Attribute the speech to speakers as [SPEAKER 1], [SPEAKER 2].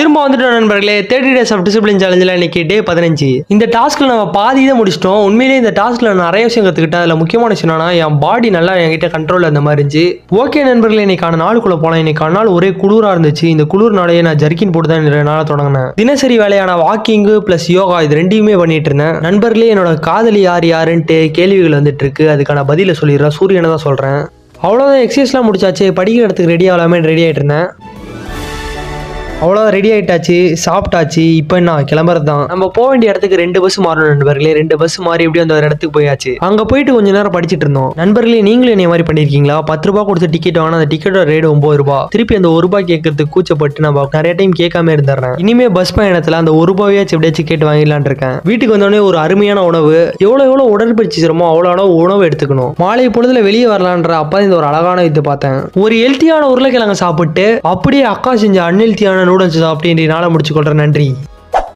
[SPEAKER 1] திரும்ப வந்துட்டோம் நண்பர்களே. 30 days of discipline சேலஞ்சில் இன்னைக்கு டே 15. இந்த டாஸ்க்ல நம்ம பாதி தான் முடிச்சிட்டோம். உண்மையிலேயே இந்த டாஸ்க்ல நிறைய விஷயம் கற்றுக்கிட்டேன். அதில் முக்கியமான விஷயம் என்னன்னா என் பாடி நல்லா என்கிட்ட கண்ட்ரோல் அந்த மாதிரி இருந்துச்சு. ஓகே நண்பர்களே, இன்னைக்கான நாளுக்குள்ள போனேன். இன்னைக்கான நாள் ஒரே குளிராக இருந்துச்சு. இந்த குளிர்னாலேயே நான் ஜர்க்கின் போட்டு தான் இந்த நாளை தொடங்கினேன். தினசரி வேலையான வாக்கிங் பிளஸ் யோகா இது ரெண்டையுமே பண்ணிட்டு இருந்தேன். நண்பர்களே, என்னோட காதலி யாருன்ட்டு கேள்விகள் வந்துட்டு இருக்கு. அதுக்கான பதில சொல்லிடுறேன். சூரியனை தான் சொல்றேன். அவ்வளோதான், எக்ஸசைஸ்லாம் முடிச்சாச்சு. படிக்கிற இடத்துக்கு ரெடி ஆகலாமே ரெடி ஆகிட்டு இருந்தேன். அவ்வளோதான், ரெடி ஆகிட்டாச்சு, சாப்பிட்டாச்சு. இப்போ என்ன கிளம்புறது தான். நம்ம போக வேண்டிய இடத்துக்கு 2 பஸ் மாறணும் நண்பர்களே. 2 பஸ் மாறி எப்படி அந்த ஒரு இடத்துக்கு போயாச்சு. அங்கே போயிட்டு கொஞ்ச நேரம் படிச்சுட்டு இருந்தோம். நண்பர்களே, நீங்களும் என்ன மாதிரி பண்ணியிருக்கீங்களா? 10 ரூபா கொடுத்து டிக்கெட் வாங்கினா அந்த டிக்கெட்டோட ரேட் 9 ரூபா. திருப்பி அந்த 1 ரூபாய் கேட்கறதுக்கு கூச்சப்பட்டு நம்ம நிறைய டைம் கேட்காம இருந்துடுறேன். இனிமே பஸ் பயணத்தில் அந்த 1 ரூபாயாச்சும் எப்படியாச்சும் கேட்டு வாங்கிடலான் இருக்கேன். வீட்டுக்கு வந்தோடனே ஒரு அருமையான உணவு, எவ்வளோ உடற்பயிற்சி செய்யறோமோ அவ்வளோ உணவு எடுத்துக்கணும். மாலை பொழுதுல வெளியே வரலான்ற அப்பா இந்த ஒரு அழகான இது பார்த்தேன். ஒரு ஹெல்த்தியான உருளைக்கிழங்கு சாப்பிட்டு அப்படியே அக்கா செஞ்ச அன்ஹெல்த்தியான நூடுல்ஸ் சாப்பிட்டு நாளை முடிச்சு கொள்றேன். நன்றி.